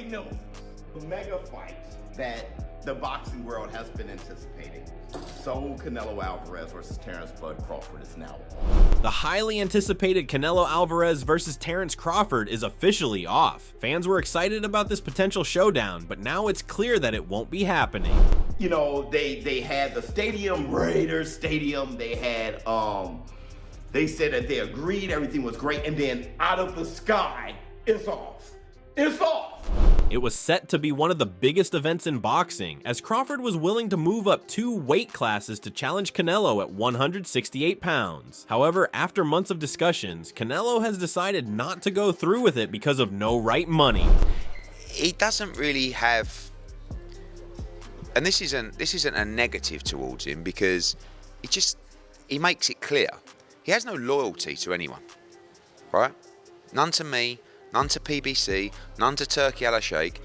breaking news. The mega fight that the boxing world has been anticipating. So Canelo Alvarez versus Terrence "Bud" Crawford is now on. The highly anticipated Canelo Alvarez versus Terrence Crawford is officially off. Fans were excited about this potential showdown, but now it's clear that it won't be happening. You know, they had the stadium, Raiders Stadium, they had, they said that they agreed, everything was great, and then out of the sky, it's off. It's off! It was set to be one of the biggest events in boxing, as Crawford was willing to move up 2 weight classes to challenge Canelo at 168 pounds. However, after months of discussions, Canelo has decided not to go through with it because of no right money. He doesn't really have, and this isn't a negative towards him, because he makes it clear he has no loyalty to anyone, right? None to me, none to PBC, none to Turkey Al Sheikh.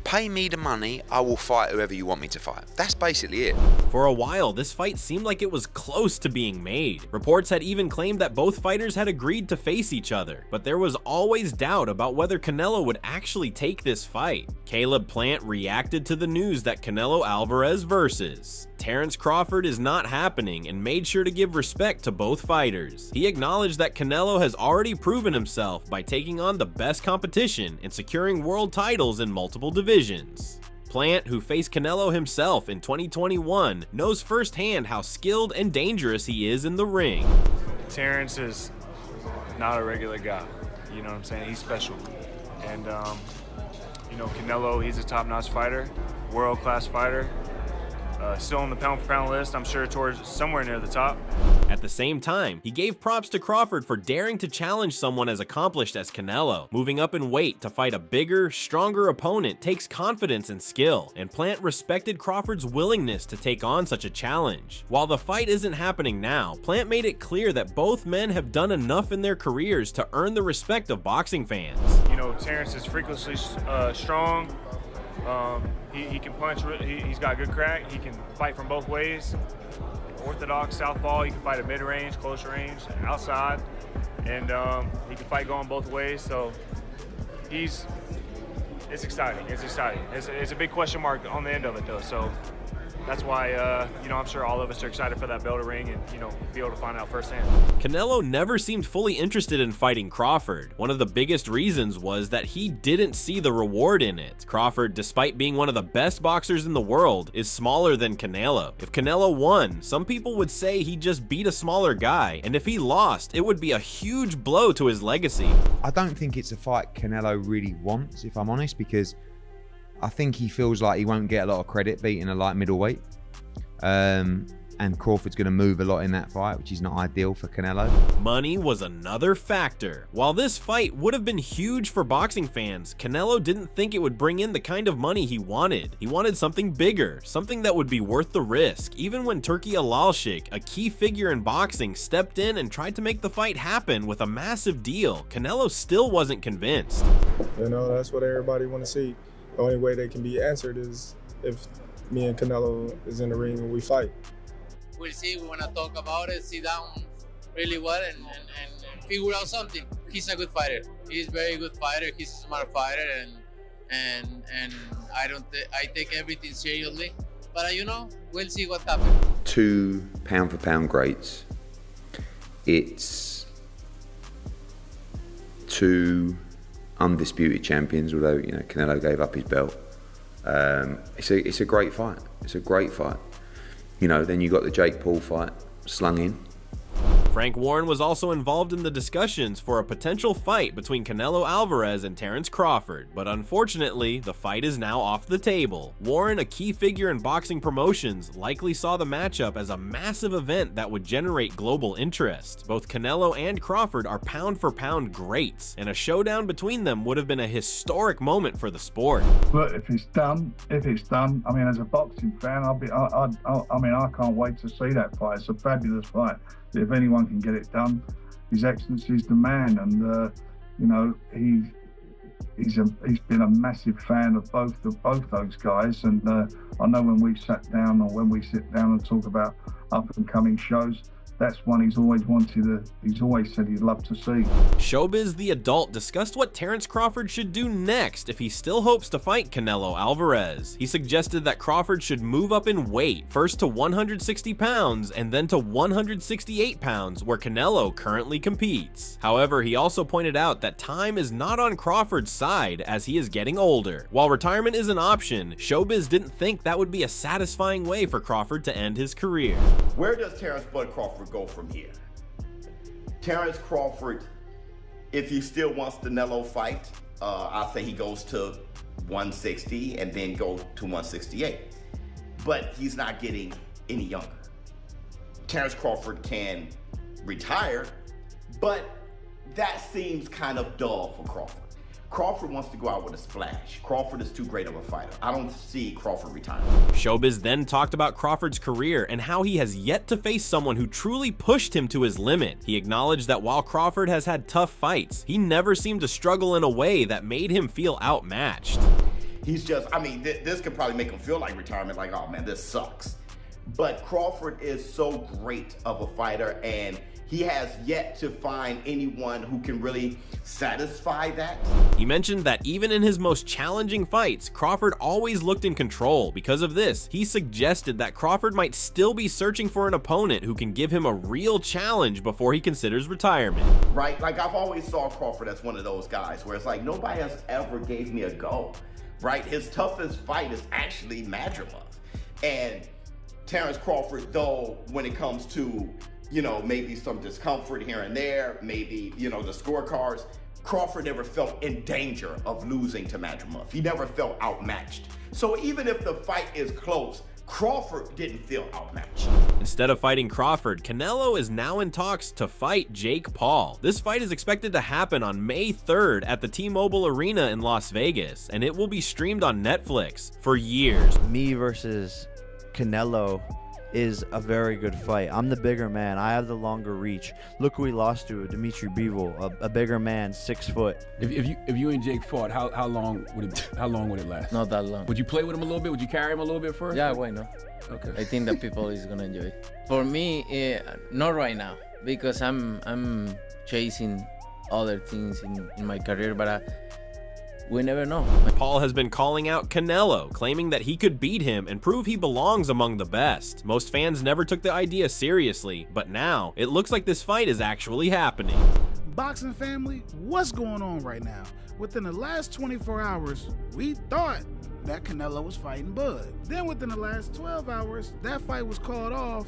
Pay me the money, I will fight whoever you want me to fight. That's basically it. For a while, this fight seemed like it was close to being made. Reports had even claimed that both fighters had agreed to face each other, but there was always doubt about whether Canelo would actually take this fight. Caleb Plant reacted to the news that Canelo Alvarez versus Terrence Crawford is not happening and made sure to give respect to both fighters. He acknowledged that Canelo has already proven himself by taking on the best competition and securing world titles in multiple divisions. Plant, who faced Canelo himself in 2021, knows firsthand how skilled and dangerous he is in the ring. Terrence is not a regular guy, you know what I'm saying? He's special. And, you know, Canelo, he's a top-notch fighter, world-class fighter. Still on the pound-for-pound list, I'm sure towards somewhere near the top. At the same time, he gave props to Crawford for daring to challenge someone as accomplished as Canelo. Moving up in weight to fight a bigger, stronger opponent takes confidence and skill, and Plant respected Crawford's willingness to take on such a challenge. While the fight isn't happening now, Plant made it clear that both men have done enough in their careers to earn the respect of boxing fans. You know, Terrence is freakishly strong. He can punch, he's got good crack, he can fight from both ways. Orthodox, southpaw, he can fight at mid-range, close range, outside, and he can fight going both ways, so it's exciting, it's exciting. It's a big question mark on the end of it though, so that's why, you know, I'm sure all of us are excited for that bell to ring and, you know, be able to find out firsthand. Canelo never seemed fully interested in fighting Crawford. One of the biggest reasons was that he didn't see the reward in it. Crawford, despite being one of the best boxers in the world, is smaller than Canelo. If Canelo won, some people would say he just beat a smaller guy, and if he lost, it would be a huge blow to his legacy. I don't think it's a fight Canelo really wants, if I'm honest, because I think he feels like he won't get a lot of credit beating a light middleweight. And Crawford's going to move a lot in that fight, which is not ideal for Canelo. Money was another factor. While this fight would have been huge for boxing fans, Canelo didn't think it would bring in the kind of money he wanted. He wanted something bigger, something that would be worth the risk. Even when Turkey Al Sheikh, a key figure in boxing, stepped in and tried to make the fight happen with a massive deal, Canelo still wasn't convinced. You know, that's what everybody want to see. The only way they can be answered is if me and Canelo is in the ring and we fight. We'll see. We want to talk about it, sit down really well and figure out something. He's a good fighter. He's a very good fighter. He's a smart fighter, and I take everything seriously. But you know, we'll see what happens. 2 pound-for-pound greats. It's 2 undisputed champions, although, you know, Canelo gave up his belt. It's a great fight. It's a great fight. You know, then you got the Jake Paul fight slung in. Frank Warren was also involved in the discussions for a potential fight between Canelo Alvarez and Terrence Crawford, but unfortunately, the fight is now off the table. Warren, a key figure in boxing promotions, likely saw the matchup as a massive event that would generate global interest. Both Canelo and Crawford are pound-for-pound greats, and a showdown between them would have been a historic moment for the sport. But if it's done, I mean, as a boxing fan, I can't wait to see that fight. It's a fabulous fight. If anyone can get it done, His Excellency's the man, and you know, he's been a massive fan of both those guys. And I know when we sat down, or when we sit down and talk about up and coming shows, that's one he's always said he'd love to see. Showbiz the Adult discussed what Terence Crawford should do next if he still hopes to fight Canelo Alvarez. He suggested that Crawford should move up in weight, first to 160 pounds and then to 168 pounds, where Canelo currently competes. However, he also pointed out that time is not on Crawford's side as he is getting older. While retirement is an option, Showbiz didn't think that would be a satisfying way for Crawford to end his career. Where does Terence Bud Crawford go from here? Terence Crawford, if he still wants the Canelo fight, I'll say he goes to 160 and then go to 168. But he's not getting any younger. Terence Crawford can retire, but that seems kind of dull for Crawford. Crawford wants to go out with a splash. Crawford is too great of a fighter. I don't see Crawford retiring. Showbiz then talked about Crawford's career and how he has yet to face someone who truly pushed him to his limit. He acknowledged that while Crawford has had tough fights, he never seemed to struggle in a way that made him feel outmatched. He's just, I mean, this could probably make him feel like retirement, like, oh man, this sucks. But Crawford is so great of a fighter, and he has yet to find anyone who can really satisfy that. He mentioned that even in his most challenging fights, Crawford always looked in control. Because of this, he suggested that Crawford might still be searching for an opponent who can give him a real challenge before he considers retirement. Right, like I've always saw Crawford as one of those guys where it's like nobody has ever gave me a go, right? His toughest fight is actually Madrimov. And Terence Crawford, though, when it comes to, you know, maybe some discomfort here and there, maybe, you know, the scorecards, Crawford never felt in danger of losing to Madrimov. He never felt outmatched. So even if the fight is close, Crawford didn't feel outmatched. Instead of fighting Crawford, Canelo is now in talks to fight Jake Paul. This fight is expected to happen on May 3rd at the T-Mobile Arena in Las Vegas, and it will be streamed on Netflix for years. Me versus Canelo is a very good fight. I'm the bigger man. I have the longer reach. Look who we lost to, Dimitri Bivol, a bigger man, 6 foot. If you and Jake fought, how long would it last? Not that long. Would you play with him a little bit? Would you carry him a little bit first? Yeah, why not? Okay. I think that people is gonna enjoy it. For me, not right now, because I'm chasing other things in my career, but we never know. Paul has been calling out Canelo, claiming that he could beat him and prove he belongs among the best. Most fans never took the idea seriously, but now it looks like this fight is actually happening. Boxing family, what's going on right now? Within the last 24 hours, we thought that Canelo was fighting Bud. Then within the last 12 hours, that fight was called off,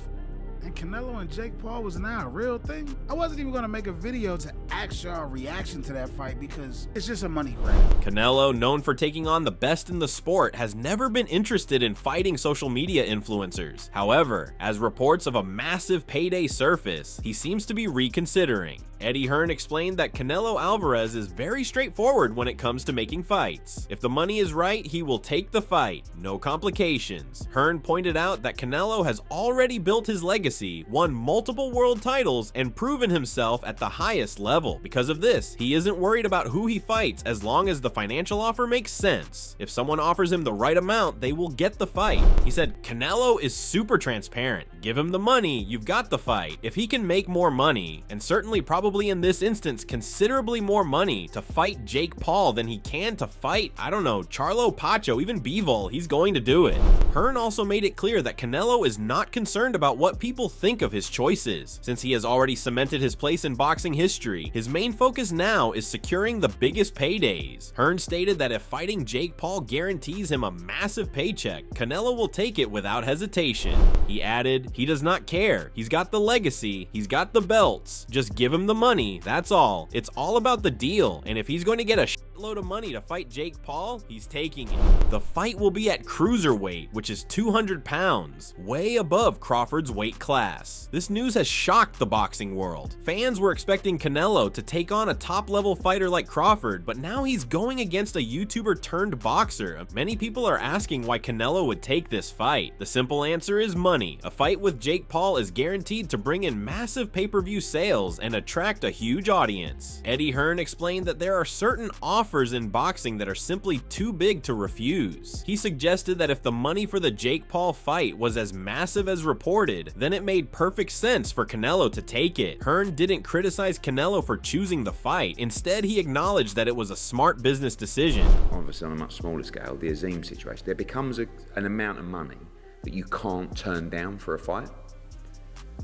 and Canelo and Jake Paul was now a real thing. I wasn't even gonna make a video to ask y'all reaction to that fight because it's just a money grab. Canelo, known for taking on the best in the sport, has never been interested in fighting social media influencers. However, as reports of a massive payday surface, he seems to be reconsidering. Eddie Hearn explained that Canelo Alvarez is very straightforward when it comes to making fights. If the money is right, he will take the fight, no complications. Hearn pointed out that Canelo has already built his legacy, won multiple world titles, and proven himself at the highest level. Because of this, he isn't worried about who he fights as long as the financial offer makes sense. If someone offers him the right amount, they will get the fight. He said, Canelo is super transparent. Give him the money, you've got the fight. If he can make more money, and certainly probably in this instance considerably more money to fight Jake Paul than he can to fight, I don't know, Charlo Pacho, even Bivol, he's going to do it. Hearn also made it clear that Canelo is not concerned about what people think of his choices. Since he has already cemented his place in boxing history, his main focus now is securing the biggest paydays. Hearn stated that if fighting Jake Paul guarantees him a massive paycheck, Canelo will take it without hesitation. He added, he does not care. He's got the legacy, he's got the belts, just give him the money, that's all. It's all about the deal, and if he's going to get a shitload of money to fight Jake Paul, he's taking it. The fight will be at cruiserweight, which is 200 pounds, way above Crawford's weight class. This news has shocked the boxing world. Fans were expecting Canelo to take on a top-level fighter like Crawford, but now he's going against a YouTuber turned boxer. Many people are asking why Canelo would take this fight. The simple answer is money. A fight with Jake Paul is guaranteed to bring in massive pay-per-view sales and attract attract a huge audience. Eddie Hearn explained that there are certain offers in boxing that are simply too big to refuse. He suggested that if the money for the Jake Paul fight was as massive as reported, then it made perfect sense for Canelo to take it. Hearn didn't criticize Canelo for choosing the fight. Instead, he acknowledged that it was a smart business decision. Obviously, on a much smaller scale, the Azim situation, there becomes an amount of money that you can't turn down for a fight.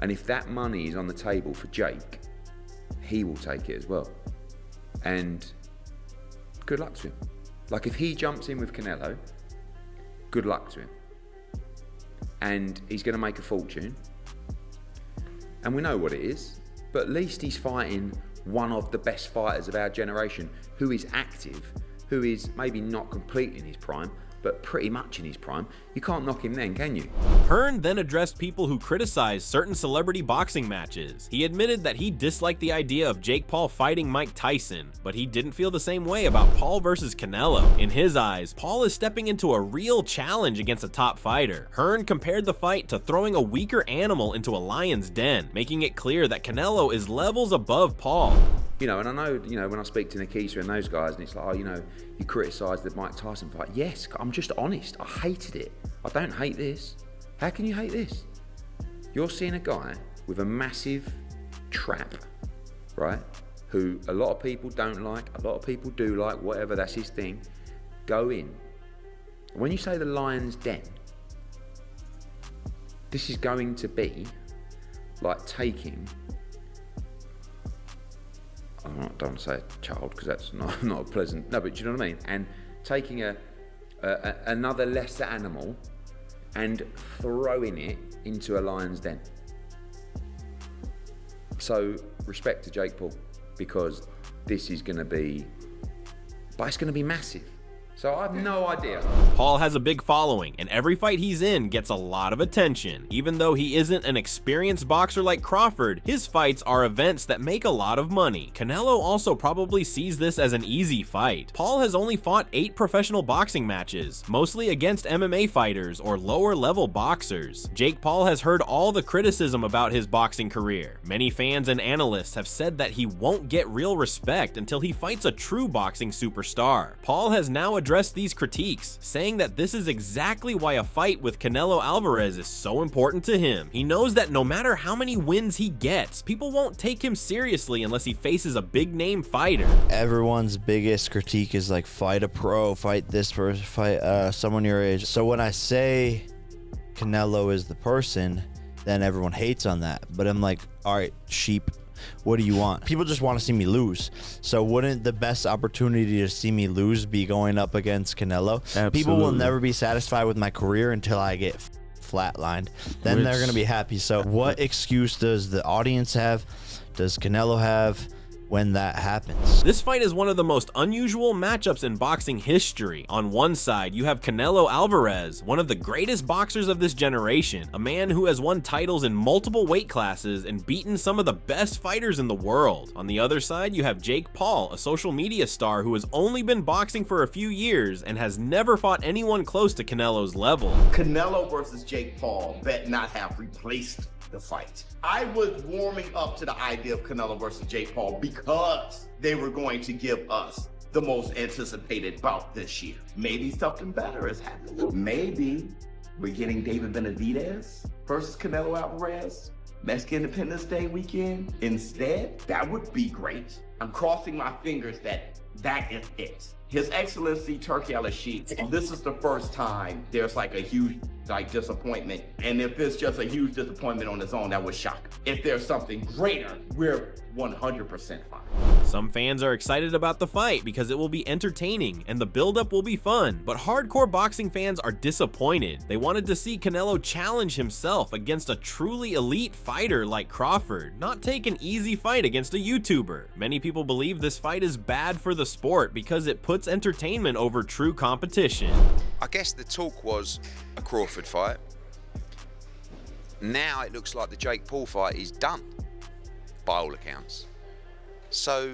And if that money is on the table for Jake, he will take it as well. And good luck to him. Like, if he jumps in with Canelo, good luck to him. And he's going to make a fortune. And we know what it is, but at least he's fighting one of the best fighters of our generation, who is active, who is maybe not completely in his prime, but pretty much in his prime. You can't knock him then, can you? Hearn then addressed people who criticized certain celebrity boxing matches. He admitted that he disliked the idea of Jake Paul fighting Mike Tyson, but he didn't feel the same way about Paul versus Canelo. In his eyes, Paul is stepping into a real challenge against a top fighter. Hearn compared the fight to throwing a weaker animal into a lion's den, making it clear that Canelo is levels above Paul. You know, and I know, you know, when I speak to Nikita and those guys, and it's like, oh, you know, you criticise the Mike Tyson fight. Yes, I'm just honest. I hated it. I don't hate this. How can you hate this? You're seeing a guy with a massive trap, right? Who a lot of people don't like, a lot of people do like, whatever, that's his thing. Go in. When you say the lion's den, this is going to be like taking, I don't want to say a child because that's not a pleasant, no, but do you know what I mean? And taking another lesser animal and throwing it into a lion's den. So respect to Jake Paul, because this is going to be, but it's going to be massive. So I have no idea. Paul has a big following, and every fight he's in gets a lot of attention. Even though he isn't an experienced boxer like Crawford, his fights are events that make a lot of money. Canelo also probably sees this as an easy fight. Paul has only fought 8 professional boxing matches, mostly against MMA fighters or lower level boxers. Jake Paul has heard all the criticism about his boxing career. Many fans and analysts have said that he won't get real respect until he fights a true boxing superstar. Paul has now addressed these critiques, saying that this is exactly why a fight with Canelo Alvarez is so important to him. He knows that no matter how many wins he gets, people won't take him seriously unless he faces a big name fighter. Everyone's biggest critique is like, fight a pro, fight this person, fight someone your age. So when I say Canelo is the person, then everyone hates on that. But I'm like, all right, sheep, what do you want? People just want to see me lose. So wouldn't the best opportunity to see me lose be going up against Canelo? Absolutely. People will never be satisfied with my career until I get flatlined. Then they're going to be happy. So what excuse does the audience have? Does Canelo have when that happens? This fight is one of the most unusual matchups in boxing history. On one side, you have Canelo Alvarez, one of the greatest boxers of this generation, a man who has won titles in multiple weight classes and beaten some of the best fighters in the world. On the other side, you have Jake Paul, a social media star who has only been boxing for a few years and has never fought anyone close to Canelo's level. Canelo versus Jake Paul bet not have replaced the fight. I was warming up to the idea of Canelo versus Jake Paul because they were going to give us the most anticipated bout this year. Maybe something better is happening. Maybe we're getting David Benavidez versus Canelo Alvarez, Mexican Independence Day weekend instead. That would be great. I'm crossing my fingers that that is it. His Excellency Turki Al-Sheikh, this is the first time there's like a huge disappointment. And if it's just a huge disappointment on its own, that would shock. If there's something greater, we're 100% fine. Some fans are excited about the fight because it will be entertaining and the buildup will be fun, but hardcore boxing fans are disappointed. They wanted to see Canelo challenge himself against a truly elite fighter like Crawford, not take an easy fight against a YouTuber. Many people believe this fight is bad for the sport because it puts entertainment over true competition. I guess the talk was a Crawford fight. Now it looks like the Jake Paul fight is done, by all accounts. So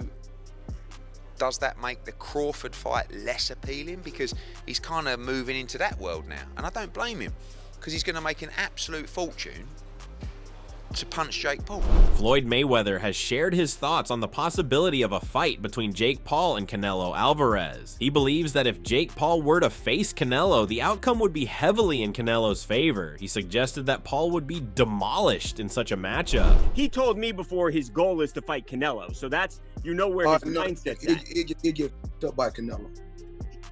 does that make the Crawford fight less appealing? Because he's kind of moving into that world now. And I don't blame him, because he's going to make an absolute fortune to punch Jake Paul. Floyd Mayweather has shared his thoughts on the possibility of a fight between Jake Paul and Canelo Alvarez. He believes that if Jake Paul were to face Canelo, the outcome would be heavily in Canelo's favor. He suggested that Paul would be demolished in such a matchup. He told me before his goal is to fight Canelo, so that's, you know where his mindset's at. He get up by Canelo.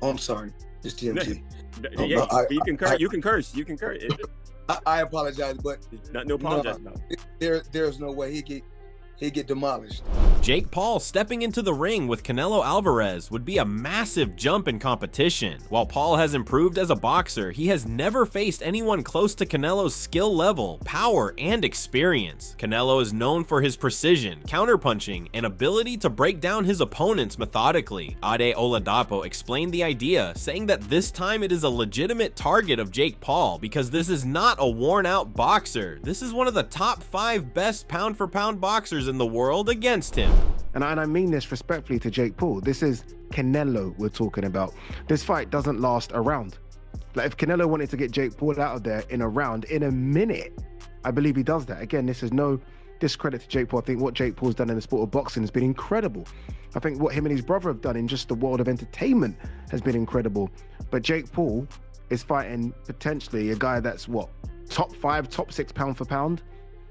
Oh, I'm sorry. It's TMT. Yeah, you can curse. You can curse. You can curse. I apologize, but no apologize. No. There's no way he get demolished. Jake Paul stepping into the ring with Canelo Alvarez would be a massive jump in competition. While Paul has improved as a boxer, he has never faced anyone close to Canelo's skill level, power, and experience. Canelo is known for his precision, counterpunching, and ability to break down his opponents methodically. Ade Oladapo explained the idea, saying that this time it is a legitimate target of Jake Paul because this is not a worn-out boxer. This is one of the top 5 best pound-for-pound boxers in the world against him. And I mean this respectfully to Jake Paul. This is Canelo we're talking about. This fight doesn't last a round. Like, if Canelo wanted to get Jake Paul out of there in a round, in a minute, I believe he does that. Again, this is no discredit to Jake Paul. I think what Jake Paul's done in the sport of boxing has been incredible. I think what him and his brother have done in just the world of entertainment has been incredible. But Jake Paul is fighting potentially a guy that's what, top 5, top 6 pound for pound.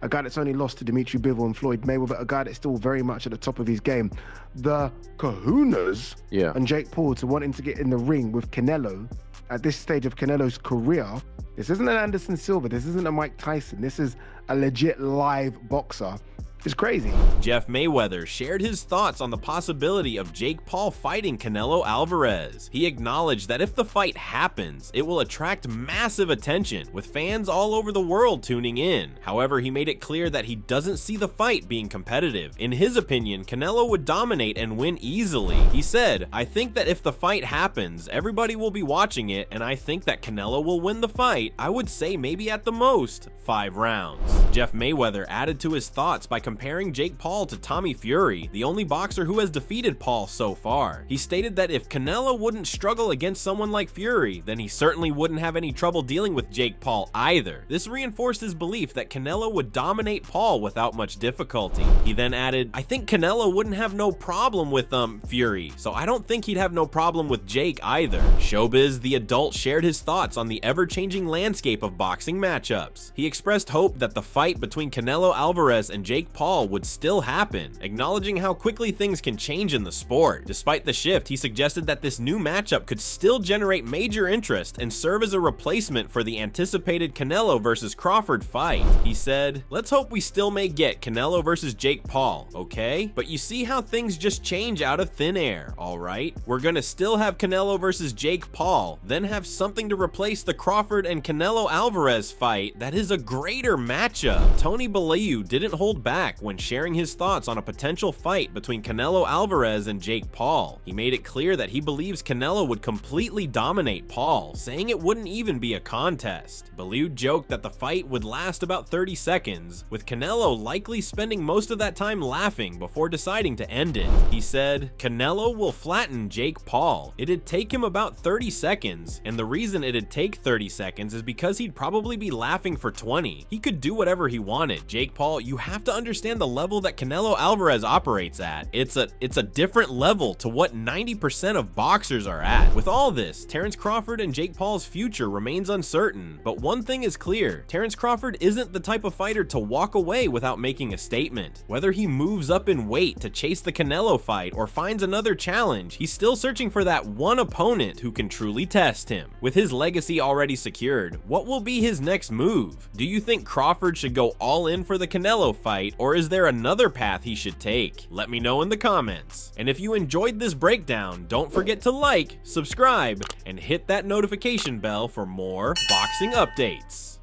A guy that's only lost to Dimitri Bivol and Floyd Mayweather, a guy that's still very much at the top of his game. The kahunas and Jake Paul to wanting to get in the ring with Canelo at this stage of Canelo's career. This isn't an Anderson Silva, this isn't a Mike Tyson, this is a legit live boxer. It's crazy. Jeff Mayweather shared his thoughts on the possibility of Jake Paul fighting Canelo Alvarez. He acknowledged that if the fight happens, it will attract massive attention, with fans all over the world tuning in. However, he made it clear that he doesn't see the fight being competitive. In his opinion, Canelo would dominate and win easily. He said, "I think that if the fight happens, everybody will be watching it, and I think that Canelo will win the fight. I would say maybe at the most 5 rounds." Jeff Mayweather added to his thoughts by comparing Jake Paul to Tommy Fury, the only boxer who has defeated Paul so far. He stated that if Canelo wouldn't struggle against someone like Fury, then he certainly wouldn't have any trouble dealing with Jake Paul either. This reinforced his belief that Canelo would dominate Paul without much difficulty. He then added, "I think Canelo wouldn't have no problem with Fury, so I don't think he'd have no problem with Jake either." Showbiz the Adult shared his thoughts on the ever-changing landscape of boxing matchups. He expressed hope that the fight between Canelo Alvarez and Jake Paul would still happen, acknowledging how quickly things can change in the sport. Despite the shift, he suggested that this new matchup could still generate major interest and serve as a replacement for the anticipated Canelo versus Crawford fight. He said, "Let's hope we still may get Canelo versus Jake Paul, okay? But you see how things just change out of thin air, alright? We're gonna still have Canelo versus Jake Paul, then have something to replace the Crawford and Canelo Alvarez fight that is a greater matchup." Tony Bellew didn't hold back when sharing his thoughts on a potential fight between Canelo Alvarez and Jake Paul. He made it clear that he believes Canelo would completely dominate Paul, saying it wouldn't even be a contest. Bellew joked that the fight would last about 30 seconds, with Canelo likely spending most of that time laughing before deciding to end it. He said, "Canelo will flatten Jake Paul. It'd take him about 30 seconds, and the reason it'd take 30 seconds is because he'd probably be laughing for 20. He could do whatever he wanted. Jake Paul, you have to understand the level that Canelo Alvarez operates at. It's a different level to what 90% of boxers are at." With all this, Terence Crawford and Jake Paul's future remains uncertain, but one thing is clear: Terence Crawford isn't the type of fighter to walk away without making a statement. Whether he moves up in weight to chase the Canelo fight or finds another challenge, he's still searching for that one opponent who can truly test him. With his legacy already secured, what will be his next move? Do you think Crawford should go all in for the Canelo fight, or is there another path he should take? Let me know in the comments. And if you enjoyed this breakdown, don't forget to like, subscribe, and hit that notification bell for more boxing updates.